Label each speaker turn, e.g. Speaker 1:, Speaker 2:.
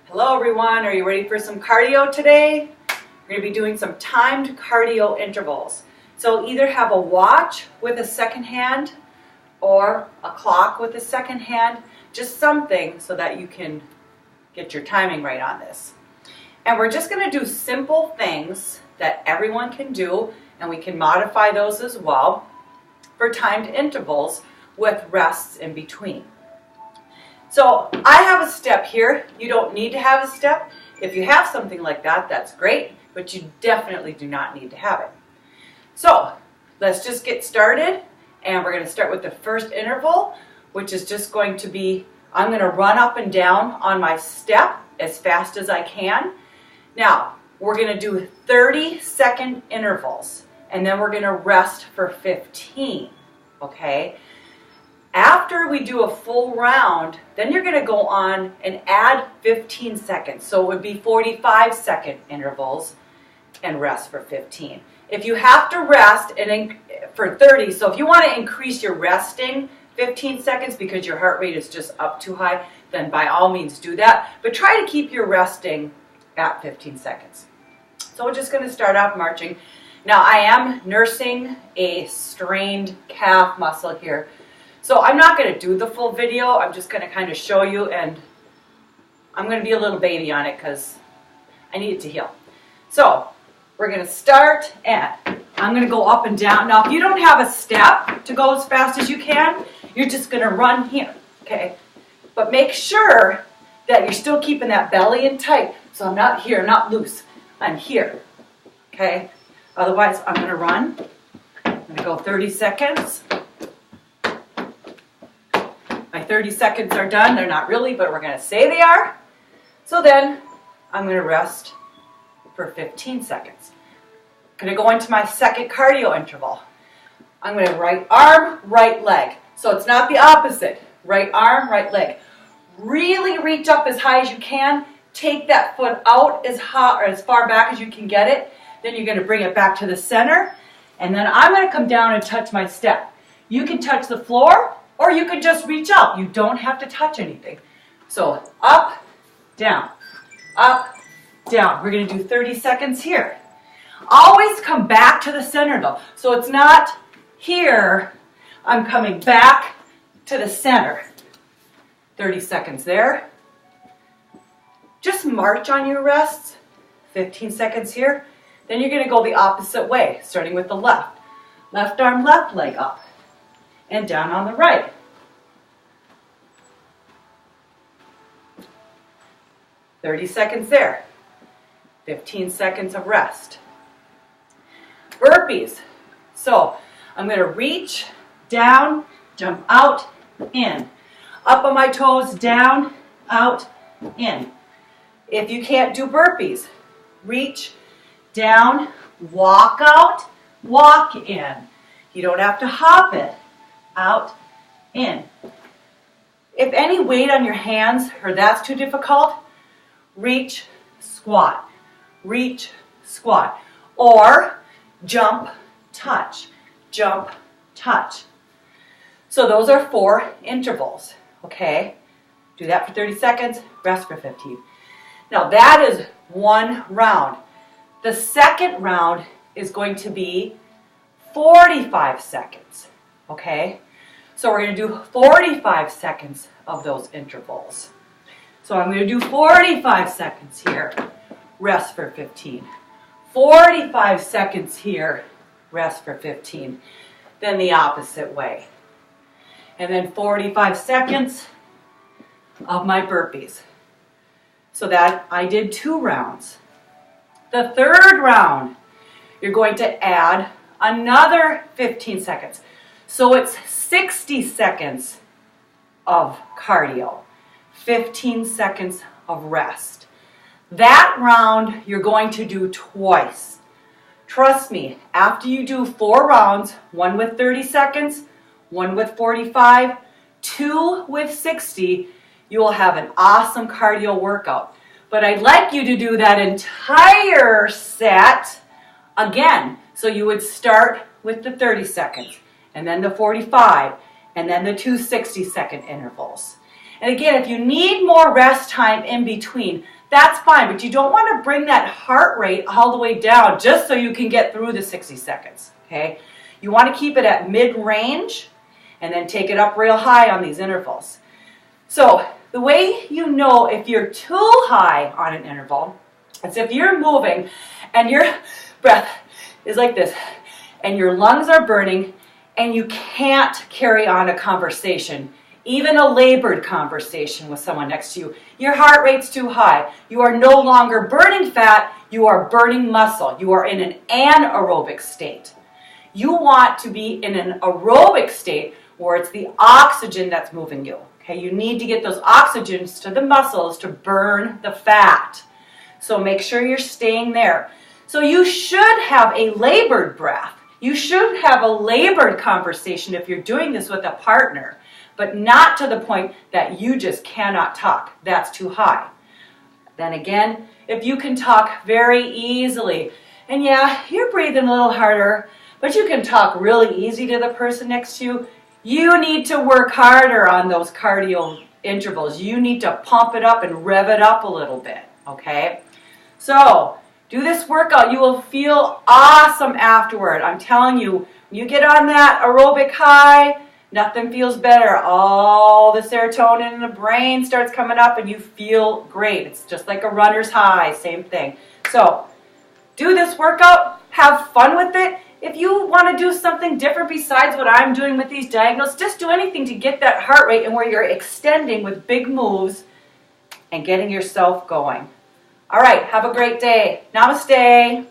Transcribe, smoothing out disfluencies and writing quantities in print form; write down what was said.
Speaker 1: Hello everyone, are you ready for some cardio today? We're going to be doing some timed cardio intervals. So either have a watch with a second hand or a clock with a second hand, just something so that you can get your timing right on this. And we're just going to do simple things that everyone can do, and we can modify those as well for timed intervals with rests in between. So I have a step here. You don't need to have a step. If you have something like that, that's great, but you definitely do not need to have it. So let's just get started, and we're going to start with the first interval, which is just going to be, I'm going to run up and down on my step as fast as I can. Now, we're going to do 30-second intervals, and then we're going to rest for 15, okay? After we do a full round, then you're going to go on and add 15 seconds. So it would be 45-second intervals and rest for 15. If you have to rest for 30, so if you want to increase your resting 15 seconds because your heart rate is just up too high, then by all means do that. But try to keep your resting at 15 seconds. So we're just going to start off marching. Now I am nursing a strained calf muscle here. So I'm not going to do the full video. I'm just going to kind of show you, and I'm going to be a little baby on it because I need it to heal. So we're going to start, and I'm going to go up and down. Now if you don't have a step to go as fast as you can, you're just going to run here, okay? But make sure that you're still keeping that belly in tight. So I'm not here, not loose. I'm here, okay? Otherwise, I'm going to run. I'm going to go 30 seconds. My 30 seconds are done. They're not really, but we're going to say they are. So then I'm going to rest for 15 seconds. I'm going to go into my second cardio interval. I'm going to right arm, right leg. So it's not the opposite. Right arm, right leg. Really reach up as high as you can. Take that foot out as far back as you can get it. Then you're going to bring it back to the center. And then I'm going to come down and touch my step. You can touch the floor, or you can just reach out. You don't have to touch anything. So up, down, up, down. We're going to do 30 seconds here. Always come back to the center though. So it's not here. I'm coming back to the center. 30 seconds there. Just march on your rests. 15 seconds here. Then you're going to go the opposite way, starting with the left. Left arm, left leg up. And down on the right. 30 seconds there. 15 seconds of rest. Burpees. So I'm going to reach, down, jump out, in. Up on my toes, down, out, in. If you can't do burpees, reach, down, walk out, walk in. You don't have to hop it. Out, in. If any weight on your hands or that's too difficult, reach, squat. Reach, squat. Or jump, touch. Jump, touch. So those are 4 intervals, okay? Do that for 30 seconds, rest for 15. Now that is 1 round. The second round is going to be 45 seconds, okay? So we're going to do 45 seconds of those intervals. So I'm going to do 45 seconds here, rest for 15. 45 seconds here, rest for 15. Then the opposite way. And then 45 seconds of my burpees. So that I did 2 rounds. The third round, you're going to add another 15 seconds. So it's 60 seconds of cardio, 15 seconds of rest. That round you're going to do twice. Trust me, after you do 4 rounds, 1 with 30 seconds, 1 with 45, 2 with 60, you will have an awesome cardio workout. But I'd like you to do that entire set again. So you would start with the 30 seconds, and then the 45, and then the 2 60-second intervals. And again, if you need more rest time in between, that's fine, but you don't want to bring that heart rate all the way down just so you can get through the 60 seconds, okay? You want to keep it at mid-range and then take it up real high on these intervals. So the way you know if you're too high on an interval is if you're moving and your breath is like this and your lungs are burning and you can't carry on a conversation, even a labored conversation with someone next to you. Your heart rate's too high. You are no longer burning fat, you are burning muscle. You are in an anaerobic state. You want to be in an aerobic state where it's the oxygen that's moving you. Okay, you need to get those oxygens to the muscles to burn the fat. So make sure you're staying there. So you should have a labored breath. You should have a labored conversation if you're doing this with a partner, but not to the point that you just cannot talk. That's too high. Then again, if you can talk very easily, and yeah, you're breathing a little harder, but you can talk really easy to the person next to you, you need to work harder on those cardio intervals. You need to pump it up and rev it up a little bit, okay? So, do this workout. You will feel awesome afterward. I'm telling you, when you get on that aerobic high, nothing feels better. All the serotonin in the brain starts coming up and you feel great. It's just like a runner's high, same thing. So, do this workout. Have fun with it. If you want to do something different besides what I'm doing with these diagonals, just do anything to get that heart rate and where you're extending with big moves and getting yourself going. All right, have a great day. Namaste.